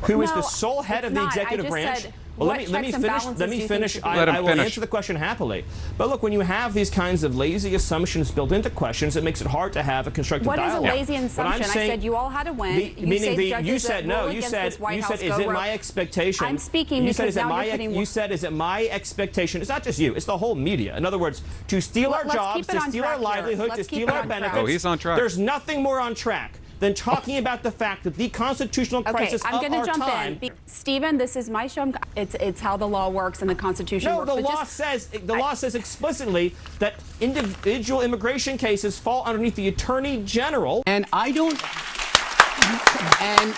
who is the sole head of the executive branch. Well, let me finish. I will answer the question happily. But look, when you have these kinds of lazy assumptions built into questions, it makes it hard to have a constructive dialogue. What is a lazy assumption? I said you all had to win. You said no. You said is it my expectation? I'm speaking because now you're putting. You said is it my expectation? It's not just you. It's the whole media. In other words, to steal our jobs, to steal our livelihood, to steal our benefits. Oh, he's on track. There's nothing more on track than talking about the fact that the constitutional crisis of our time. I'm going to jump in. Stephen, this is my show. It's how the law works and the Constitution works. No, the law says explicitly that individual immigration cases fall underneath the Attorney General. And I don't. And.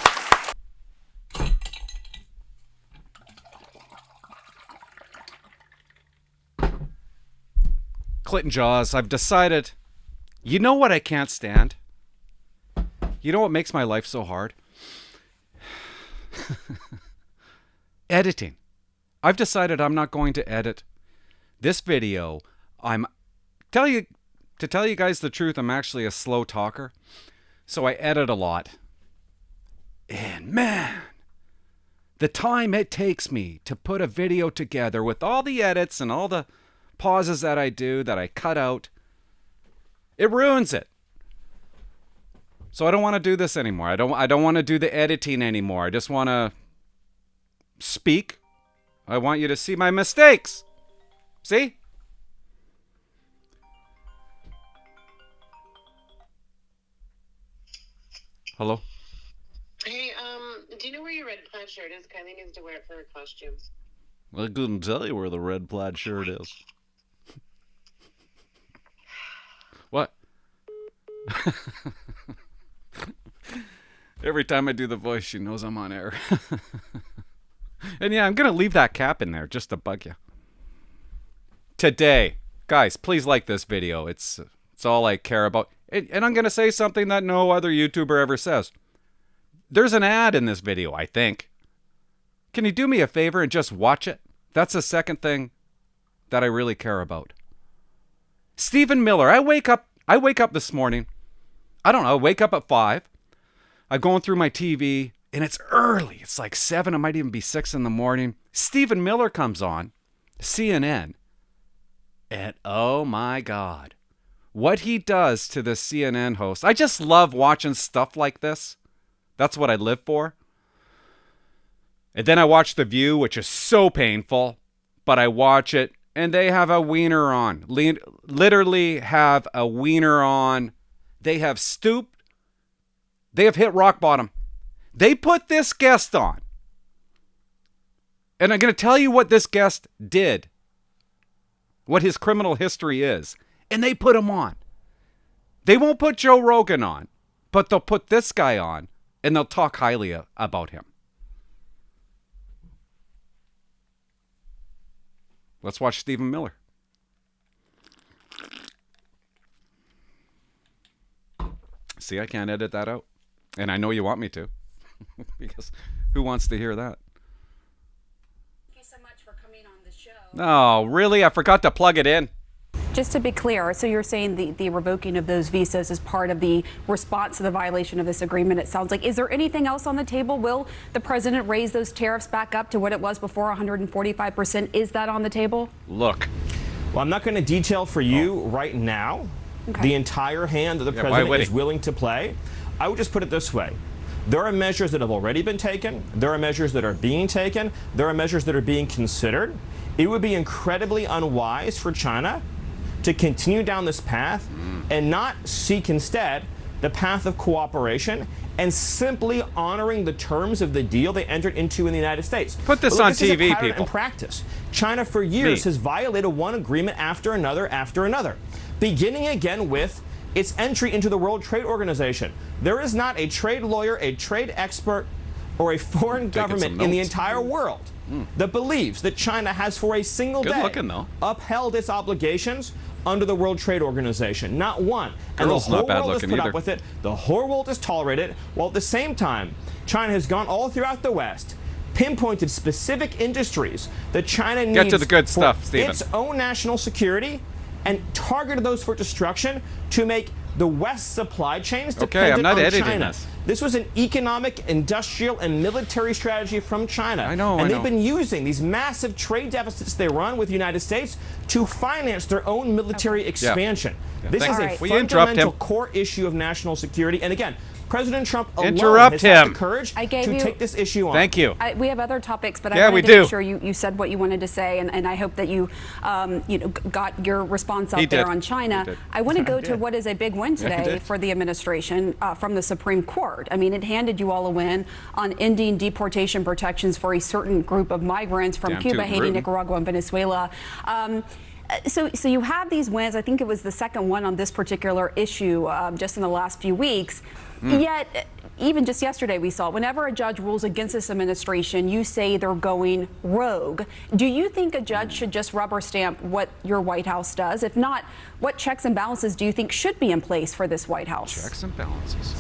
Clinton Jaws, I've decided. You know what I can't stand? You know what makes my life so hard? Editing. I've decided I'm not going to edit this video. To tell you guys the truth, I'm actually a slow talker. So I edit a lot. And man, the time it takes me to put a video together with all the edits and all the pauses that I do, that I cut out, it ruins it. So I don't want to do this anymore. I don't want to do the editing anymore. I just want to speak. I want you to see my mistakes. See? Hello? Hey, do you know where your red plaid shirt is? Kylie needs to wear it for her costumes. I couldn't tell you where the red plaid shirt is. What? Every time I do the voice, she knows I'm on air. And yeah, I'm going to leave that cap in there just to bug you. Today, guys, please like this video. It's all I care about. And I'm going to say something that no other YouTuber ever says. There's an ad in this video, I think. Can you do me a favor and just watch it? That's the second thing that I really care about. Stephen Miller. I wake up this morning. I don't know. I wake up at 5. I'm going through my TV, and it's early. It's like 7. It might even be 6 in the morning. Stephen Miller comes on, CNN, and oh my God, what he does to the CNN host. I just love watching stuff like this. That's what I live for. And then I watch The View, which is so painful, but I watch it, and they have a wiener on. Literally have a wiener on. They have stooped. They have hit rock bottom. They put this guest on. And I'm going to tell you what this guest did. What his criminal history is. And they put him on. They won't put Joe Rogan on. But they'll put this guy on. And they'll talk highly about him. Let's watch Stephen Miller. See, I can't edit that out. And I know you want me to. Because who wants to hear that? Thank you so much for coming on the show. Oh, really? I forgot to plug it in. Just to be clear, so you're saying the revoking of those visas is part of the response to the violation of this agreement, it sounds like. Is there anything else on the table? Will the president raise those tariffs back up to what it was before, 145%? Is that on the table? Look. Well, I'm not going to detail for you right now the entire hand that the president is willing to play. I would just put it this way. There are measures that have already been taken. There are measures that are being taken. There are measures that are being considered. It would be incredibly unwise for China to continue down this path and not seek instead the path of cooperation and simply honoring the terms of the deal they entered into in the United States. Put this on TV, people. In practice, China for years has violated one agreement after another, beginning again with its entry into the World Trade Organization. There is not a trade lawyer, a trade expert, or a foreign government in the entire world that believes that China has for a single day upheld its obligations under the World Trade Organization. Not one. And the whole world has put up with it. The whole world has tolerated it. While at the same time, China has gone all throughout the West, pinpointed specific industries that China needs for its own national security, and targeted those for destruction to make the West's supply chains dependent on China. This was an economic, industrial, and military strategy from China. I know. And they've been using these massive trade deficits they run with the United States to finance their own military expansion. Yeah. This is a Right. Will you interrupt fundamental him? core issue of national security. And again, President Trump alone Interrupt has had him. the courage I gave to you- take this issue on. Thank you. We have other topics, but Yeah, I we wanted to do. make sure you said what you wanted to say, and I hope that you got your response out He there did. on China. He did. I want to go to did. what is a big win today did. for the administration from the Supreme Court. I mean, it handed you all a win on ending deportation protections for a certain group of migrants from Damn Cuba, tootin' Haiti, rootin'. Nicaragua, and Venezuela. So you have these wins. I think it was the second one on this particular issue just in the last few weeks. Yet, even just yesterday, we saw whenever a judge rules against this administration, you say they're going rogue. Do you think a judge should just rubber stamp what your White House does? If not, what checks and balances do you think should be in place for this White House? Checks and balances.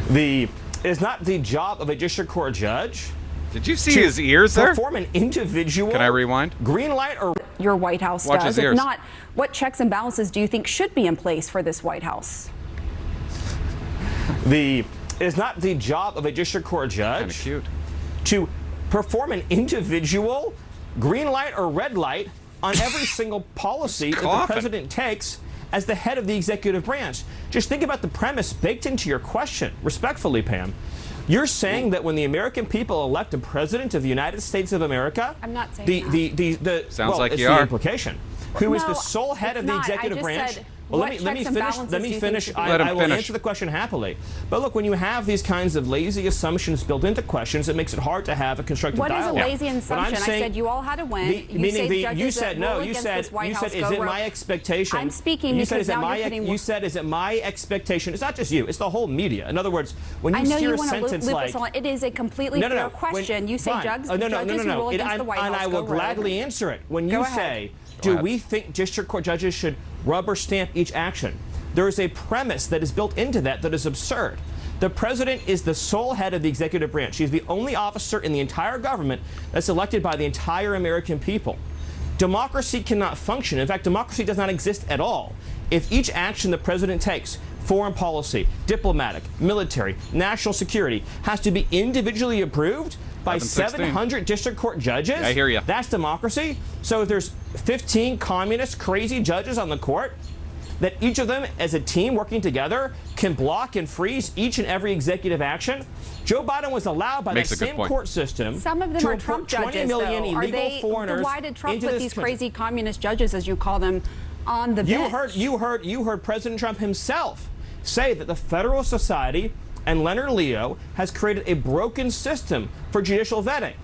It is not the job of a district court judge Did you see to his ears there? perform an individual. Can I rewind? Green light or Your White House Watch does. his If ears. not, what checks and balances do you think should be in place for this White House? it is not the job of a district court Kind of judge cute. to perform an individual green light or red light on every single policy that the coughing. president takes as the head of the executive branch. Just think about the premise baked into your question, respectfully, Pam. You're saying that when the American people elect a president of the United States of America, I'm not saying the Sounds well, like it's you the are. implication. Who is No, the sole head it's of the not. I executive just branch? said, Well, what let me checks and finish. balances Let do me you think finish. should be- Let him I will finish. answer the question happily. But look, when you have these kinds of lazy assumptions built into questions, it makes it hard to have a constructive What is a dialogue. lazy But I'm assumption? I saying- said you all had a win. you said no. You said is it my expectation? I'm speaking You said because is it now my you're putting you said is it my expectation? It's not just you. It's the whole media. In other words, when you I know hear you a want to sentence loop like us on. It is a completely no, no, fair no. question. You say fine. judges No, who rule against the White House and I will go rogue. gladly answer it. When you Go ahead. say, Go do ahead. we think district court judges should rubber stamp each action? There is a premise that is built into that is absurd. The president is the sole head of the executive branch. He's the only officer in the entire government that's elected by the entire American people. Democracy cannot function. In fact, democracy does not exist at all if each action the president takes, foreign policy, diplomatic, military, national security, has to be individually approved by 1116. 700 district court judges. I hear ya. That's democracy. So if there's 15 communist crazy judges on the court, that each of them as a team working together can block and freeze each and every executive action. Joe Biden was allowed by Makes that a good same point. court system Some of them to are import Trump 20 judges, million though. Are illegal they? foreigners Why did Trump into put this these country. crazy communist judges, as you call them, on the bench? You heard President Trump himself say that the Federal Society and Leonard Leo has created a broken system for judicial vetting.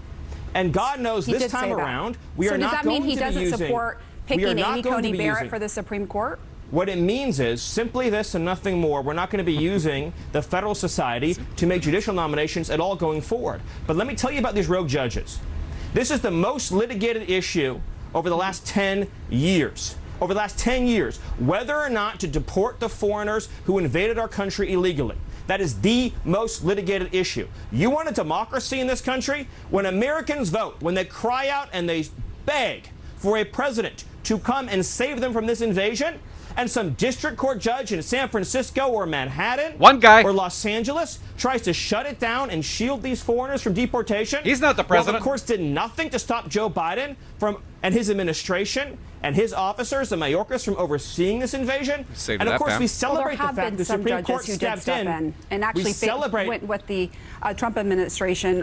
And God knows He this did say time that. around, we so are does not that going mean he to be doesn't using. support we are picking not Amy going to Coney be Barrett using- for the Supreme Court? What it means is simply this and nothing more. We're not going to be using the Federal Society to make judicial nominations at all going forward. But let me tell you about these rogue judges. This is the most litigated issue over the last 10 years. Over the last 10 years, whether or not to deport the foreigners who invaded our country illegally. That is the most litigated issue. You want a democracy in this country? When Americans vote, when they cry out and they beg for a president to come and save them from this invasion, and some district court judge in San Francisco or Manhattan One guy. or Los Angeles tries to shut it down and shield these foreigners from deportation. He's not the Well, president. the courts did nothing to stop Joe Biden and his administration and his officers, the Mayorkas, from overseeing this invasion. Say to And of that, course, Pam. we Well, there celebrate the have fact been the some Supreme Court judges who did stepped step in and actually we celebrate. went with the Trump administration,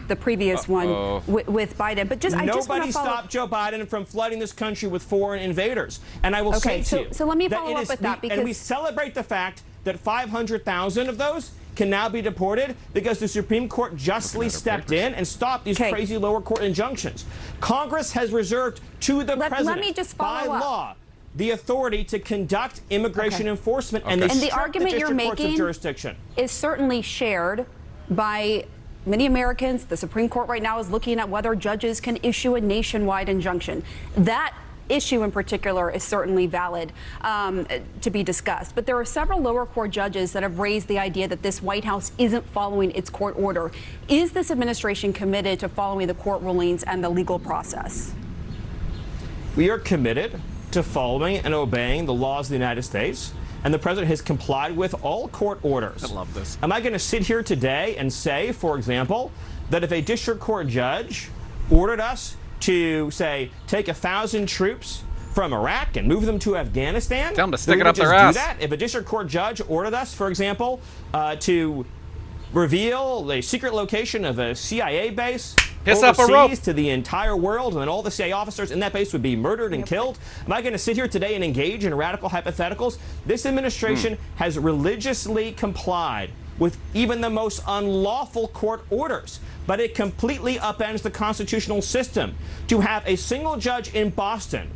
the previous one with Biden. But just I just want Nobody to follow. stopped Joe Biden from flooding this country with foreign invaders. And I will Okay, say to you, so let me that follow it up is- with that, and we because- celebrate the fact that 500,000 of those can now be deported because the Supreme Court justly stepped in and stopped these Okay. crazy lower court injunctions. Congress has reserved to the Let president me just by follow up. law the authority to conduct immigration Okay. enforcement, and they And the strip argument the you're district courts of making jurisdiction. is certainly shared by many Americans. The Supreme Court right now is looking at whether judges can issue a nationwide injunction. That issue in particular is certainly valid to be discussed. But there are several lower court judges that have raised the idea that this White House isn't following its court order. Is this administration committed to following the court rulings and the legal process? We are committed to following and obeying the laws of the United States. and the president has complied with all court orders. I love this. Am I going to sit here today and say, for example, that if a district court judge ordered us to, say, take 1,000 troops from Iraq and move them to Afghanistan, tell them to stick we it would up their just ass? do that? If a district court judge ordered us, for example, to reveal the secret location of a CIA base Hiss up a rope overseas to the entire world, and then all the CIA officers in that base would be murdered and killed. Am I going to sit here today and engage in radical hypotheticals? This administration has religiously complied with even the most unlawful court orders, but it completely upends the constitutional system to have a single judge in Boston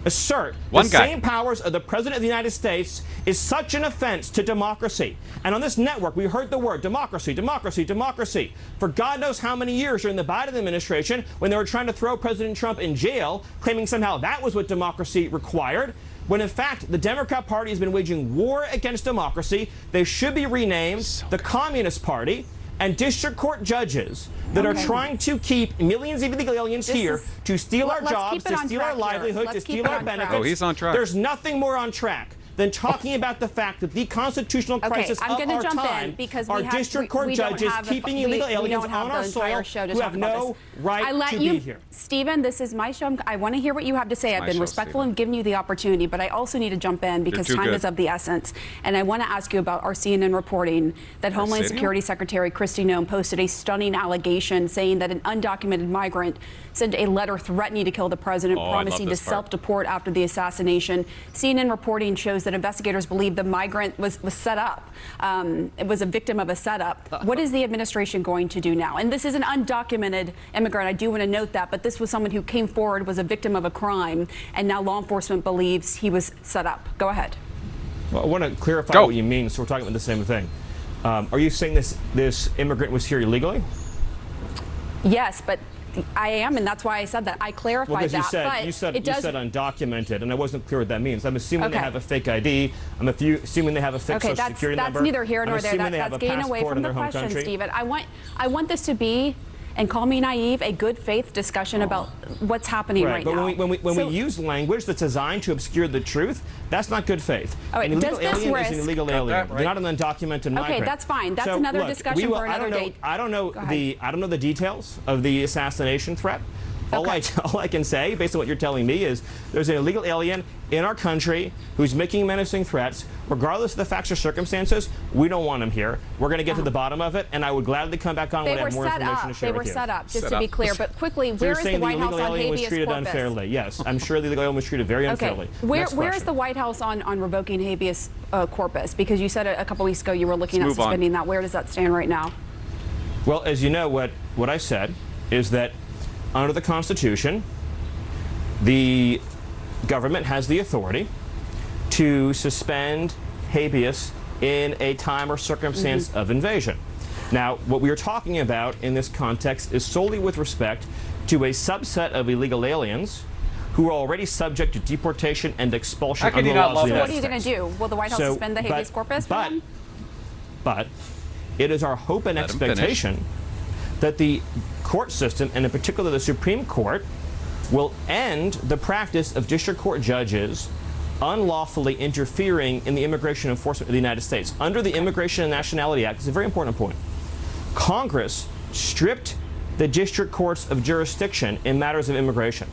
assert the same powers of the President of the United States is such an offense to democracy. And on this network, we heard the word democracy, democracy, democracy for God knows how many years during the Biden administration when they were trying to throw President Trump in jail, claiming somehow that was what democracy required. When in fact, the Democrat Party has been waging war against democracy. They should be renamed the Communist Party. And district court judges that are trying to keep millions of illegal aliens here to steal our jobs, to steal our livelihood, to steal our benefits. Oh, he's on track. There's nothing more on track than talking about the fact that the constitutional crisis of our time are district court judges keeping illegal aliens on our soil who have no right to be here. Stephen, this is my show. I want to hear what you have to say. I've been respectful and giving you the opportunity, but I also need to jump in because time is of the essence. And I want to ask you about our CNN reporting that Homeland Security Secretary Kristi Noem posted a stunning allegation saying that an undocumented migrant sent a letter threatening to kill the president, promising to self-deport after the assassination. CNN reporting shows that investigators believe the migrant was set up. It was a victim of a setup. What is the administration going to do now? And this is an undocumented immigrant. I do want to note that, but this was someone who came forward, was a victim of a crime, and now law enforcement believes he was set up. Go ahead. Well, I want to clarify what you mean, so we're talking about the same thing. Are you saying this immigrant was here illegally? Yes, but I am, and that's why I said that. I clarified that. You said undocumented, and I wasn't clear what that means. I'm assuming they have a fake ID. I'm assuming they have a fake social security number. That's neither here nor there. That's getting away from the question, Stephen. I want this to be, and call me naive, a good faith discussion about what's happening right now. But when we use language that's designed to obscure the truth, that's not good faith. An illegal alien is an illegal alien. They're not an undocumented migrant. Okay, that's fine. That's another discussion for another day. I don't know the details of the assassination threat. All I can say, based on what you're telling me, is there's an illegal alien in our country who's making menacing threats. Regardless of the facts or circumstances, we don't want him here. We're going to get to the bottom of it, and I would gladly come back on when I have more information to share with you. They were set up, just to be clear. But quickly, where is the White House on habeas corpus? Was treated unfairly. Yes, I'm sure the illegal alien was treated very unfairly. Where is the White House on revoking habeas corpus? Because you said a couple weeks ago you were looking at suspending that. Where does that stand right now? Well, as you know, what I said is that under the Constitution, the government has the authority to suspend habeas in a time or circumstance of invasion. Now, what we are talking about in this context is solely with respect to a subset of illegal aliens who are already subject to deportation and expulsion under the laws of the United States. What are you going to do? Will the White House suspend the habeas corpus for them? But it is our hope and expectation that the court system, and in particular the Supreme Court, will end the practice of district court judges unlawfully interfering in the immigration enforcement of the United States. Under the Immigration and Nationality Act, it's a very important point, Congress stripped the district courts of jurisdiction in matters of immigration.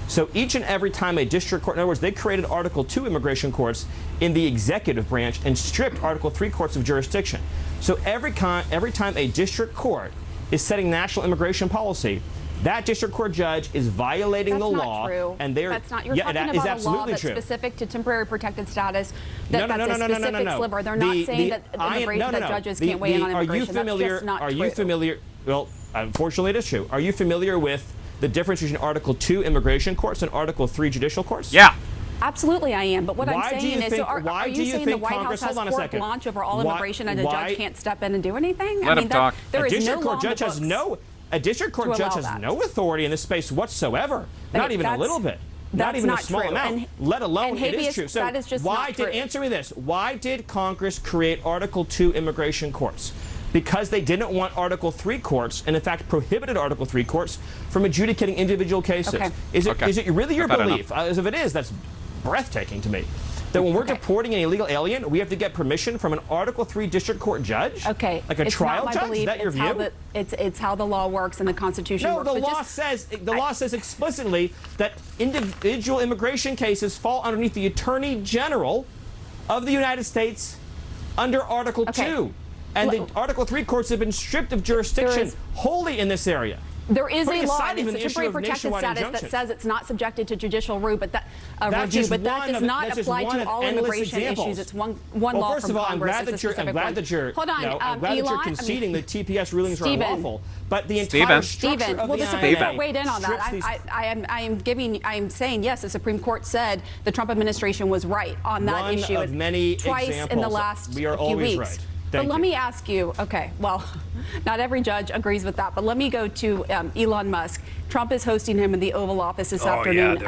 So each and every time a district court, in other words, they created Article 2 immigration courts in the executive branch and stripped Article 3 courts of jurisdiction. So every time a district court is setting national immigration policy, that district court judge is violating the law. That's not true. And that's not. You're talking about a law that's specific to temporary protected status. That's a specific sliver. They're not saying that judges can't weigh in on immigration. That's just not true. Are you familiar? Well, unfortunately, it is true. Are you familiar with the difference between Article 2 immigration courts and Article 3 judicial courts? Yeah. Absolutely, I am. But what I'm saying is, are you saying the White House has carte blanche over all immigration and a judge can't step in and do anything? Let him talk. There is no law in the books. A district court judge has no authority in this space whatsoever. Not even a little bit. Not even a small amount. Let alone it is true. So answer me this. Why did Congress create Article 2 immigration courts? Because they didn't want Article 3 courts, and in fact prohibited Article 3 courts from adjudicating individual cases. Is it really your belief? As if it is, that's breathtaking to me, that when we're deporting an illegal alien, we have to get permission from an Article 3 district court judge? Okay. Like a it's trial not my judge? Belief. Is that your view? It's how the law works and the Constitution No, works. the law says explicitly that individual immigration cases fall underneath the Attorney General of the United States under Article 2. And the Article 3 courts have been stripped of jurisdiction wholly in this area. There is Putting a law, aside and even it's the a temporary issue of protected nationwide status that injunctions. says it's not subjected to judicial review, but that That's just does one not apply of to all endless immigration examples. issues. It's one Well, law first from of all, Congress. I'm glad that you're Hold on, I'm glad that you're Elon, conceding that TPS rulings are unlawful. But the entire structure of well, the the Supreme INA Court weighed in on that. I am saying yes. The Supreme Court said the Trump administration was right on that issue. One of many twice examples. in the last We are few always weeks. right. But let me ask you, okay, well, not every judge agrees with that, but let me go to Elon Musk. Trump is hosting him in the Oval Office this afternoon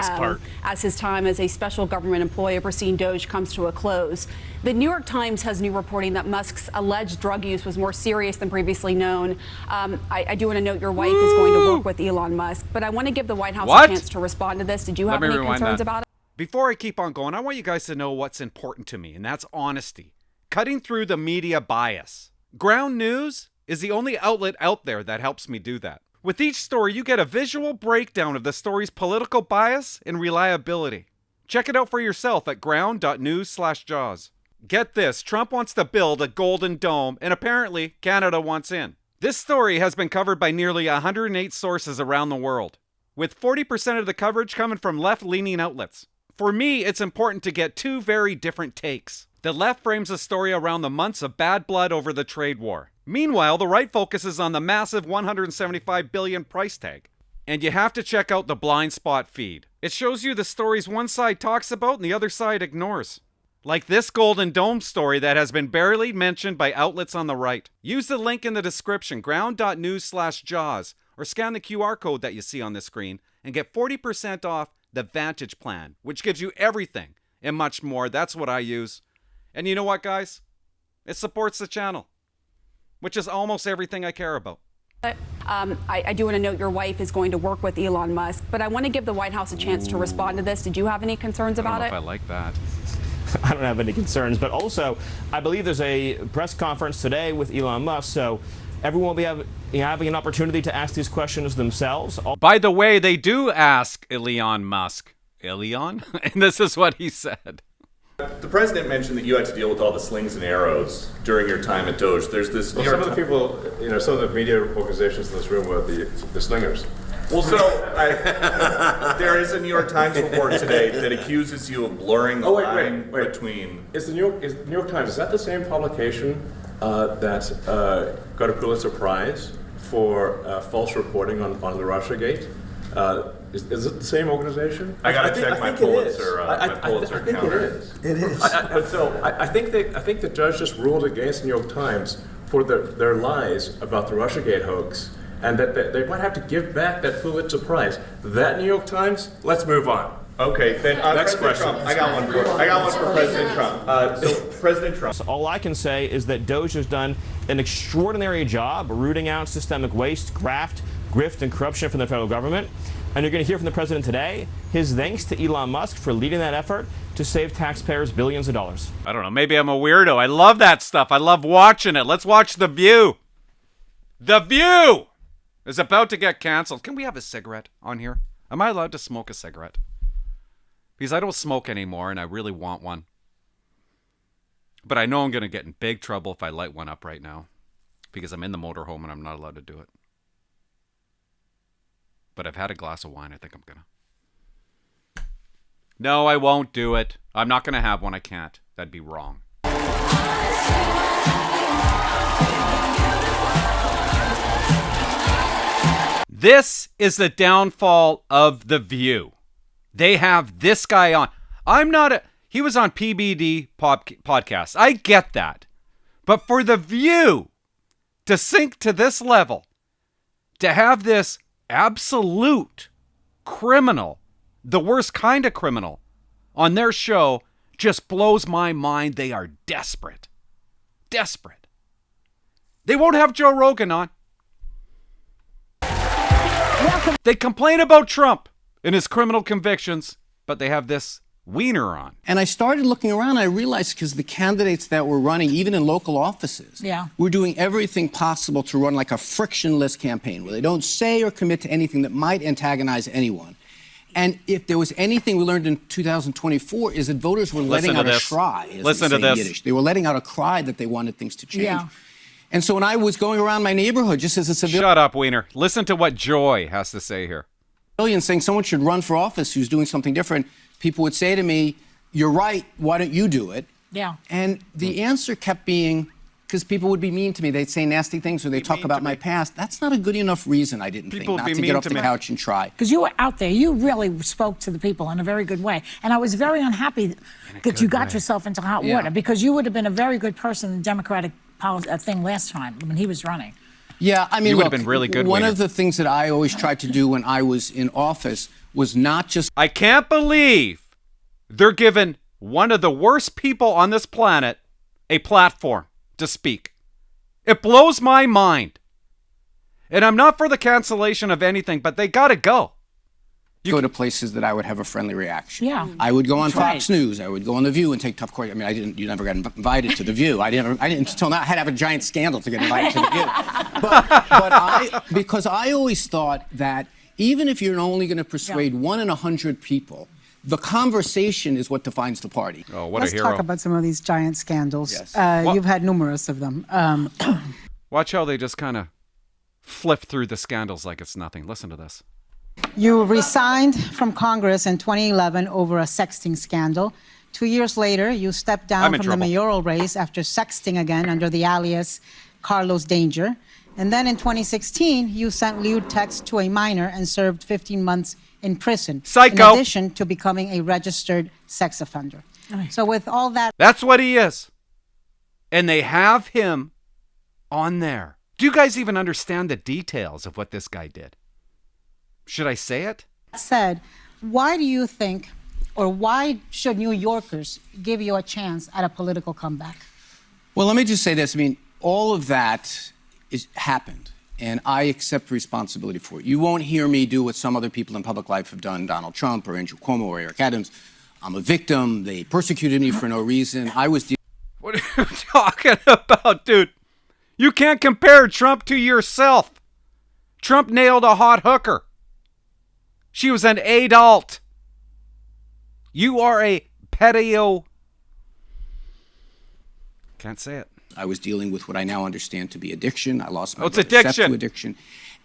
as his time as a special government employee overseeing Doge comes to a close. The New York Times has new reporting that Musk's alleged drug use was more serious than previously known. I do want to note your wife is going to work with Elon Musk, but I want to give the White House a chance to respond to this. Did you have any concerns about it? Before I keep on going, I want you guys to know what's important to me, and that's honesty. Cutting through the media bias. Ground News is the only outlet out there that helps me do that. With each story, you get a visual breakdown of the story's political bias and reliability. Check it out for yourself at ground.news/jaws. Get this, Trump wants to build a golden dome, and apparently Canada wants in. This story has been covered by nearly 108 sources around the world, with 40% of the coverage coming from left-leaning outlets. For me, it's important to get two very different takes. The left frames the story around the months of bad blood over the trade war. Meanwhile, the right focuses on the massive $175 billion price tag. And you have to check out the blind spot feed. It shows you the stories one side talks about and the other side ignores. Like this Golden Dome story that has been barely mentioned by outlets on the right. Use the link in the description, ground.news/jaws, or scan the QR code that you see on the screen and get 40% off the Vantage plan, which gives you everything and much more. That's what I use. And you know what, guys? It supports the channel, which is almost everything I care about. I do want to note your wife is going to work with Elon Musk, but I want to give the White House a chance to respond to this. Did you have any concerns about it? I don't know if I like that. I don't have any concerns, but also I believe there's a press conference today with Elon Musk, so everyone will be having an opportunity to ask these questions themselves. By the way, they do ask Elon Musk. Elon? And this is what he said. The president mentioned that you had to deal with all the slings and arrows during your time at Doge. There's this. Well, some of the people, some of the media organizations in this room were the slingers. Well, so there is a New York Times report today that accuses you of blurring the line between. Is the New York Times, is that the same publication that got a Pulitzer Prize for false reporting on the Russiagate? Is it the same organization? I got to check my Pulitzer. I think counter. it is. It is. I think the judge just ruled against the New York Times for their lies about the Russiagate hoax, and that they might have to give back that Pulitzer Prize. That New York Times. Let's move on. Okay, then Next President question. Trump. I got one for President Trump. So President Trump. So all I can say is that Doge has done an extraordinary job rooting out systemic waste, graft, grift, and corruption from the federal government. And you're going to hear from the president today his thanks to Elon Musk for leading that effort to save taxpayers billions of dollars. I don't know. Maybe I'm a weirdo. I love that stuff. I love watching it. Let's watch The View. The View is about to get canceled. Can we have a cigarette on here? Am I allowed to smoke a cigarette? Because I don't smoke anymore and I really want one. But I know I'm going to get in big trouble if I light one up right now. Because I'm in the motorhome and I'm not allowed to do it. But I've had a glass of wine. I think I'm going to. No, I won't do it. I'm not going to have one. I can't. That'd be wrong. This is the downfall of The View. They have this guy on. He was on PBD podcast. I get that. But for The View to sink to this level, to have this absolute criminal, the worst kind of criminal, on their show just blows my mind. They are desperate. Desperate. They won't have Joe Rogan on. They complain about Trump and his criminal convictions, but they have this Weiner on. And I started looking around, and I realized because the candidates that were running, even in local offices, were doing everything possible to run like a frictionless campaign where they don't say or commit to anything that might antagonize anyone. And if there was anything we learned in 2024 is that voters were letting out a cry. Listen to this. Yiddish. They were letting out a cry that they wanted things to change. And so when I was going around my neighborhood, just as a civilian... Shut up, Weiner. Listen to what Joy has to say here. ...saying someone should run for office who's doing something different, people would say to me, you're right, why don't you do it? And the answer kept being, because people would be mean to me. They'd say nasty things or they'd talk about my past. That's not a good enough reason, I didn't think, not to get off the couch and try. Because you were out there. You really spoke to the people in a very good way. And I was very unhappy that you got yourself into hot water, because you would have been a very good person in the Democratic thing last time when he was running. Yeah, I mean, look, been really good, one Weiner. of the things that I always tried to do when I was in office was not just... I can't believe they're giving one of the worst people on this planet a platform to speak. It blows my mind. And I'm not for the cancellation of anything, but they gotta go. Go to places that I would have a friendly reaction. I would go on Fox News. I would go on The View and take tough questions. I mean, you never got invited to The View. I didn't until now. I had to have a giant scandal to get invited to The View. Because I always thought that even if you're only going to persuade 1 in 100 people, the conversation is what defines the party. Oh, what Let's a hero. talk about some of these giant scandals. Yes. You've had numerous of them. Watch how they just kind of flip through the scandals like it's nothing. Listen to this. You resigned from Congress in 2011 over a sexting scandal. 2 years later, you stepped down from the mayoral race after sexting again under the alias Carlos Danger. And then in 2016, you sent lewd texts to a minor and served 15 months in prison. Psycho. In addition to becoming a registered sex offender. So with all that... That's what he is. And they have him on there. Do you guys even understand the details of what this guy did? Should I say it? Said, why do you think, or why should New Yorkers give you a chance at a political comeback? Well, let me just say this. I mean, all of that happened, and I accept responsibility for it. You won't hear me do what some other people in public life have done, Donald Trump or Andrew Cuomo or Eric Adams. I'm a victim. They persecuted me for no reason. I was... What are you talking about, dude? You can't compare Trump to yourself. Trump nailed a hot hooker. She was an adult. You are a pedo. Can't say it. I was dealing with what I now understand to be addiction. I lost my it's addiction. To addiction.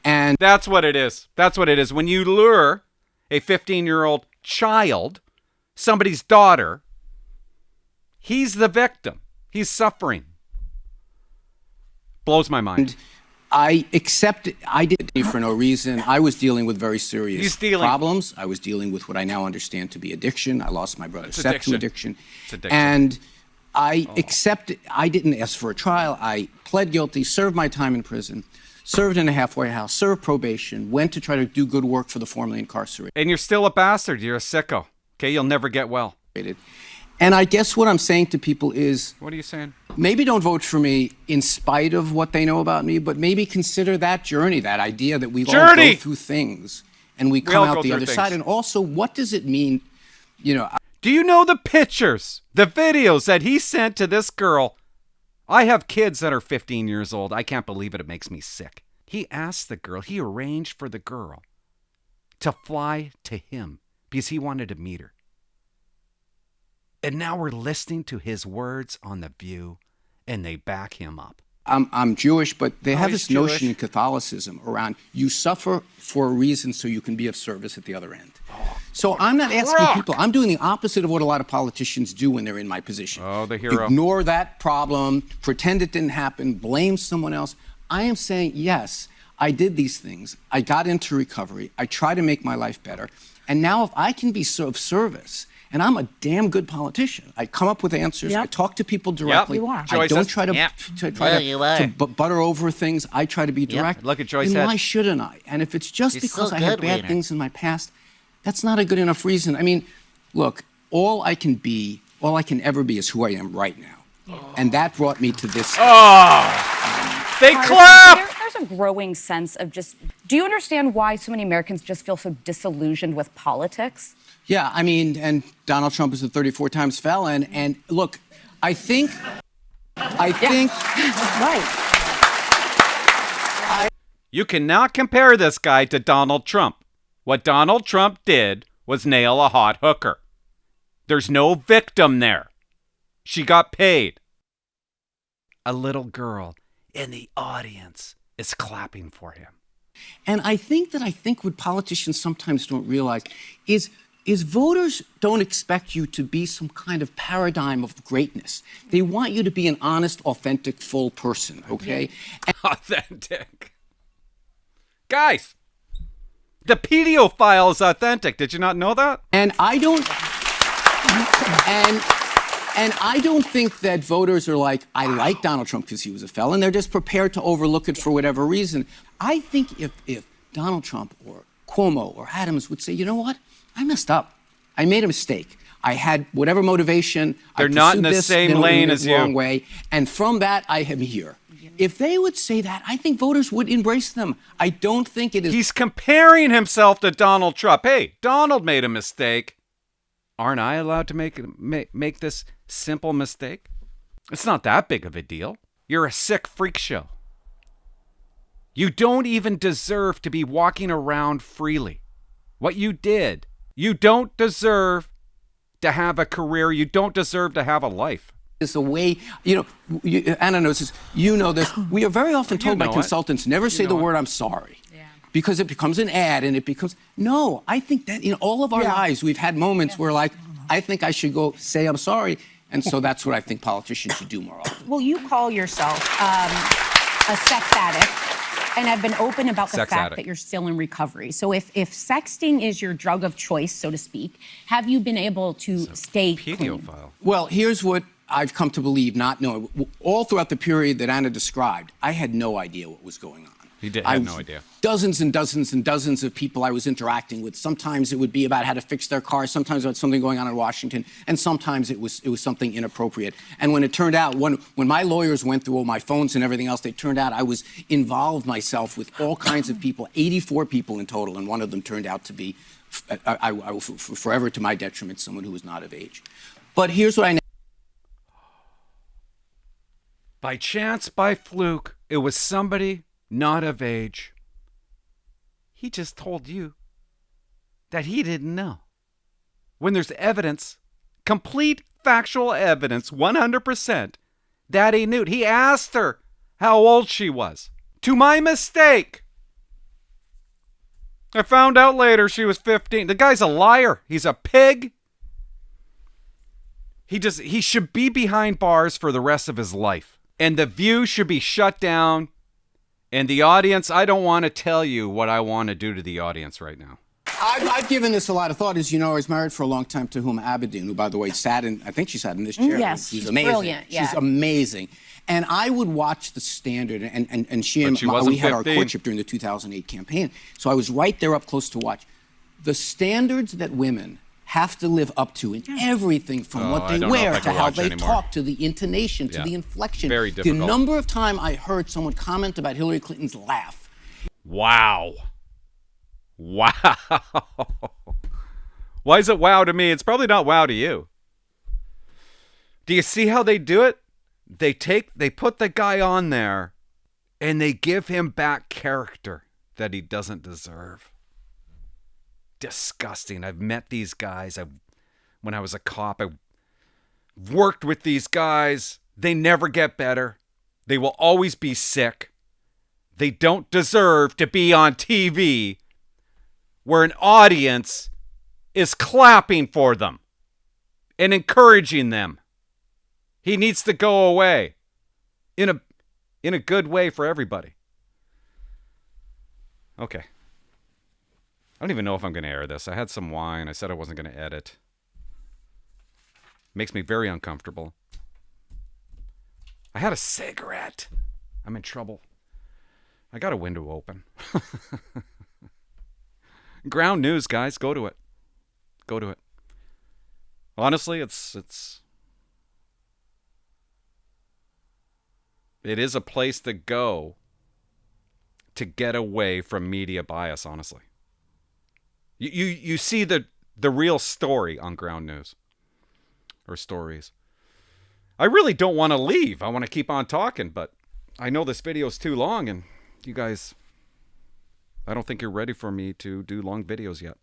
And that's what it is. That's what it is. When you lure a 15-year-old child, somebody's daughter, he's the victim. He's suffering. Blows my mind. I accept it. I did it for no reason. I was dealing with very serious problems. I was dealing with what I now understand to be addiction. I lost my brother Seth to addiction. It's addiction. And I accept it. I didn't ask for a trial. I pled guilty, served my time in prison, served in a halfway house, served probation, went to try to do good work for the formerly incarcerated. And you're still a bastard. You're a sicko. Okay, you'll never get well. And I guess what I'm saying to people is... What are you saying? Maybe don't vote for me in spite of what they know about me, but maybe consider that journey, that idea that we all go through things and we come out the other side. And also, what does it mean, you know... Do you know the pictures, the videos that he sent to this girl? I have kids that are 15 years old. I can't believe it. It makes me sick. He asked the girl, he arranged for the girl to fly to him because he wanted to meet her. And now we're listening to his words on The View, and they back him up. I'm Jewish, but they have this notion in Catholicism around you suffer for a reason so you can be of service at the other end. So I'm not asking people, I'm doing the opposite of what a lot of politicians do when they're in my position. Oh, the hero. Ignore that problem, pretend it didn't happen, blame someone else. I am saying, yes, I did these things. I got into recovery. I try to make my life better. And now if I can be of service, and I'm a damn good politician. I come up with answers. I talk to people directly. You are. I don't try to butter over things. I try to be direct. Look at Joyce. And why shouldn't I? And if it's just because I had bad things in my past, that's not a good enough reason. I mean, look, all I can ever be is who I am right now. And that brought me to this. They clap! There's there's a growing sense of just, do you understand why so many Americans just feel so disillusioned with politics? Yeah, I mean, and Donald Trump is a 34 times felon. And look, I think, Right. You cannot compare this guy to Donald Trump. What Donald Trump did was nail a hot hooker. There's no victim there. She got paid. A little girl in the audience is clapping for him. And I think what politicians sometimes don't realize is voters don't expect you to be some kind of paradigm of greatness. They want you to be an honest, authentic, full person, okay? Authentic. Guys, the pedophile is authentic. Did you not know that? And I don't think that voters are like, I like Donald Trump because he was a felon. They're just prepared to overlook it for whatever reason. I think if Donald Trump or Cuomo or Adams would say, you know what? I messed up. I made a mistake. I had whatever motivation. They're not in the same lane as you. Wrong way, and from that, I am here. If they would say that, I think voters would embrace them. I don't think it is. He's comparing himself to Donald Trump. Hey, Donald made a mistake. Aren't I allowed to make this simple mistake? It's not that big of a deal. You're a sick freak show. You don't even deserve to be walking around freely. What you did. You don't deserve to have a career. You don't deserve to have a life. Is a way, Anna knows this, you know this. We are very often told by consultants, never say the word I'm sorry. Because it becomes an ad and it becomes, no, I think that in all of our lives, we've had moments where like, I think I should go say I'm sorry. And so that's what I think politicians should do more often. Well, you call yourself a sex addict and have been open about the fact that you're still in recovery. So if sexting is your drug of choice, so to speak, have you been able to stay clean? Well, here's what I've come to believe, not knowing. All throughout the period that Anna described, I had no idea what was going on. He had no idea. Dozens and dozens and dozens of people I was interacting with. Sometimes it would be about how to fix their car. Sometimes about something going on in Washington. And sometimes it was something inappropriate. And when it turned out, when my lawyers went through all my phones and everything else, it turned out I was involved myself with all kinds of people, 84 people in total. And one of them turned out to be, forever to my detriment, someone who was not of age. But here's what I know. By chance, by fluke, it was somebody not of age. He just told you that he didn't know. When there's evidence, complete factual evidence, 100%, that he knew. He asked her how old she was. To my mistake. I found out later she was 15. The guy's a liar. He's a pig. He should be behind bars for the rest of his life. And The View should be shut down. And the audience, I don't want to tell you what I want to do to the audience right now. I've given this a lot of thought. As you know, I was married for a long time to Huma Abedin, who, by the way, I think she sat in this chair. Yes, she's amazing. Brilliant. Yeah. She's amazing. And I would watch The Standard, and she and we had our courtship during the 2008 campaign. So I was right there up close to watch. The standards that women have to live up to in everything from what they wear to how they talk to the intonation to the inflection. Very difficult. The number of time I heard someone comment about Hillary Clinton's laugh. Wow. Wow. Why is it wow to me? It's probably not wow to you. Do you see how they do it? They put the guy on there and they give him back character that he doesn't deserve. Disgusting. I've met these guys. When I was a cop, I worked with these guys. They never get better. They will always be sick. They don't deserve to be on TV where an audience is clapping for them and encouraging them. He needs to go away in a good way for everybody. Okay. I don't even know if I'm going to air this. I had some wine. I said I wasn't going to edit. Makes me very uncomfortable. I had a cigarette. I'm in trouble. I got a window open. Ground news, guys. Go to it. Go to it. Honestly, it is a place to go to get away from media bias, honestly. You see the real story on Ground News. Or stories. I really don't want to leave. I want to keep on talking, but I know this video is too long, and you guys, I don't think you're ready for me to do long videos yet.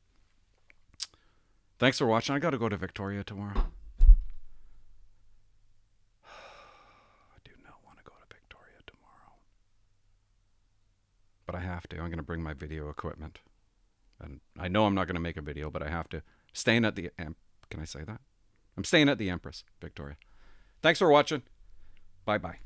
Thanks for watching. I got to go to Victoria tomorrow. I do not want to go to Victoria tomorrow. But I have to. I'm going to bring my video equipment. And I know I'm not going to make a video, but I have to. Staying at the... Can I say that? I'm staying at the Empress, Victoria. Thanks for watching. Bye-bye.